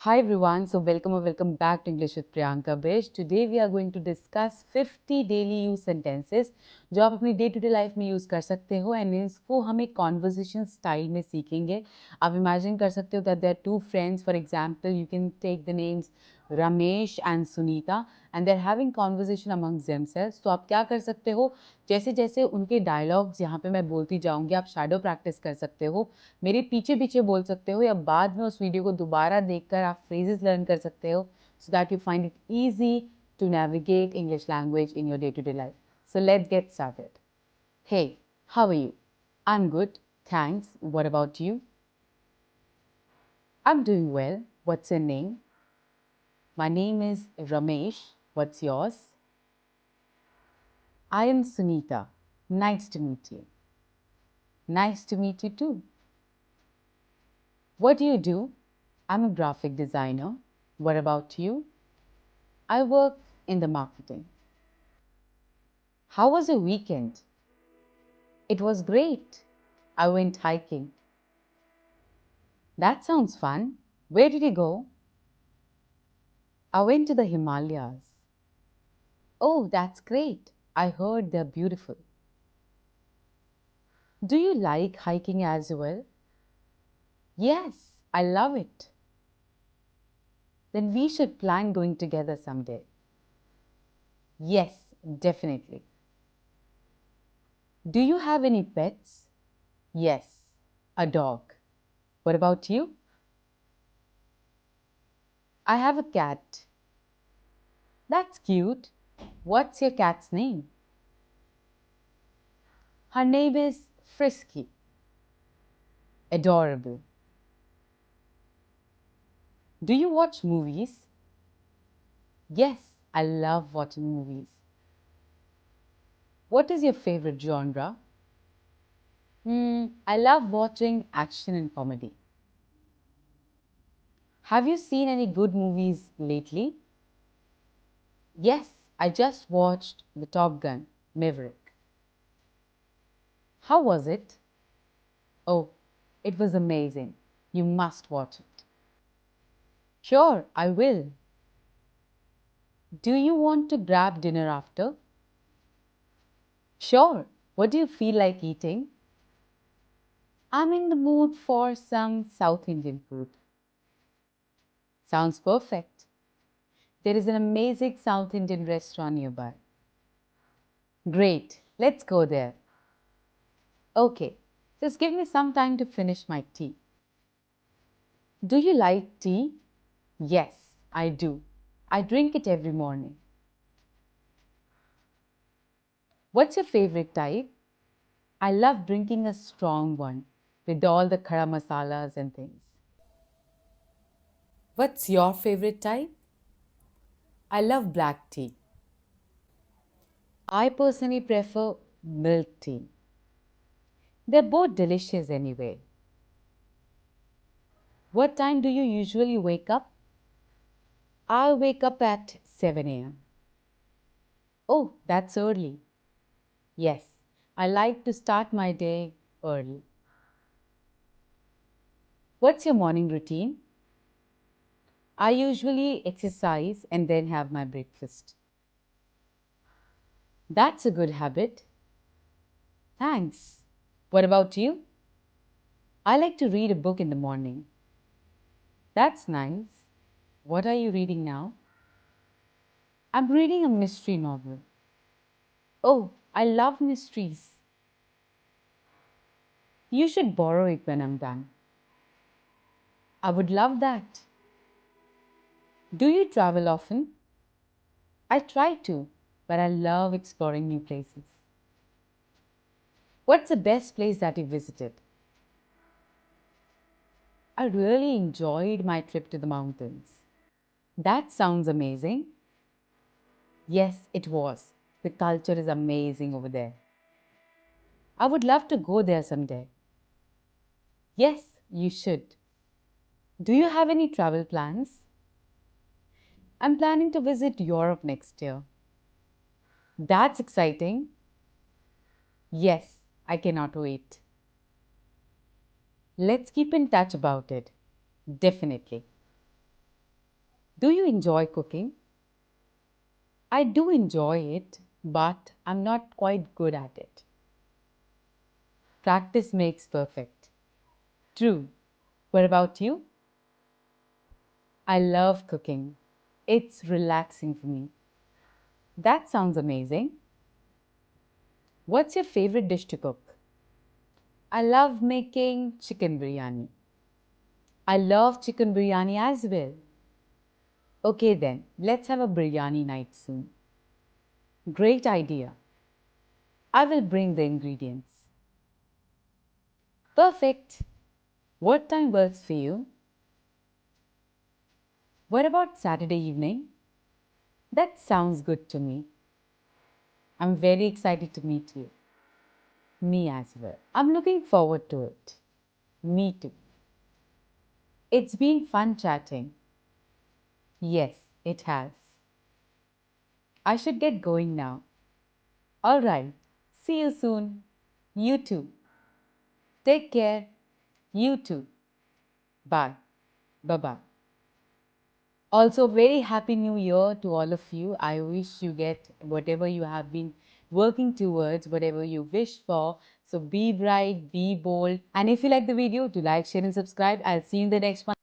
Hi everyone, so welcome or welcome back to English with Priyanka Bish. Today we are going to discuss 50 daily use sentences जो आप अपनी day to day life में use कर सकते हो and इसको हम एक कॉन्वर्जेशन स्टाइल में सीखेंगे. आप इमेजिन कर सकते हो that there are two friends. For example you can take the names Ramesh and Sunita and they are having conversation amongst themselves. तो आप क्या कर सकते हो, जैसे जैसे उनके डायलॉग्स यहाँ पे मैं बोलती जाऊँगी आप शैडो प्रैक्टिस कर सकते हो, मेरे पीछे पीछे बोल सकते हो या बाद में उस वीडियो को दोबारा देखकर आप फ्रेजेस लर्न कर सकते हो so that you find it easy to navigate English language in your day to day life. So let's get started. Hey, how are you? I am good, thanks. What about you? I am doing well. What's your name? My name is Ramesh. What's yours? I am Sunita. Nice to meet you. Nice to meet you too. What do you do? I'm a graphic designer. What about you? I work in the marketing. How was your weekend? It was great. I went hiking. That sounds fun. Where did you go? I went to the Himalayas. Oh, that's great. I heard they're beautiful. Do you like hiking as well? Yes, I love it. Then we should plan going together someday. Yes, definitely. Do you have any pets? Yes, a dog. What about you? I have a cat. That's cute. What's your cat's name? Her name is Frisky. Adorable. Do you watch movies? Yes, I love watching movies. What is your favorite genre? I love watching action and comedy. Have you seen any good movies lately? Yes, I just watched The Top Gun, Maverick. How was it? Oh, it was amazing. You must watch it. Sure, I will. Do you want to grab dinner after? Sure. What do you feel like eating? I'm in the mood for some South Indian food. Sounds perfect. There is an amazing South Indian restaurant nearby. Great. Let's go there. Okay. Just give me some time to finish my tea. Do you like tea? Yes, I do. I drink it every morning. What's your favorite type? I love drinking a strong one with all the khara masalas and things. What's your favorite type? I love black tea. I personally prefer milk tea. They're both delicious anyway. What time do you usually wake up? I wake up at 7 a.m. Oh, that's early. Yes, I like to start my day early. What's your morning routine? I usually exercise and then have my breakfast. That's a good habit. Thanks. What about you? I like to read a book in the morning. That's nice. What are you reading now? I'm reading a mystery novel. Oh, I love mysteries. You should borrow it when I'm done. I would love that. Do you travel often? I try to, but I love exploring new places. What's the best place that you visited? I really enjoyed my trip to the mountains. That sounds amazing. Yes, it was. The culture is amazing over there. I would love to go there someday. Yes, you should. Do you have any travel plans? I'm planning to visit Europe next year. That's exciting. Yes, I cannot wait. Let's keep in touch about it. Definitely. Do you enjoy cooking? I do enjoy it, but I'm not quite good at it. Practice makes perfect. True. What about you? I love cooking. It's relaxing for me. That sounds amazing. What's your favorite dish to cook? I love making chicken biryani. I love chicken biryani as well. Okay then, let's have a biryani night soon. Great idea. I will bring the ingredients. Perfect. What time works for you? What about Saturday evening? That sounds good to me. I'm very excited to meet you. Me as well. I'm looking forward to it. Me too. It's been fun chatting. Yes, it has. I should get going now. All right. See you soon. You too. Take care. You too. Bye. Bye bye. Also, very happy new year to all of you. I wish you get whatever you have been working towards, whatever you wish for. So be bright, be bold. And if you like the video, do like, share and subscribe. I'll see you in the next one.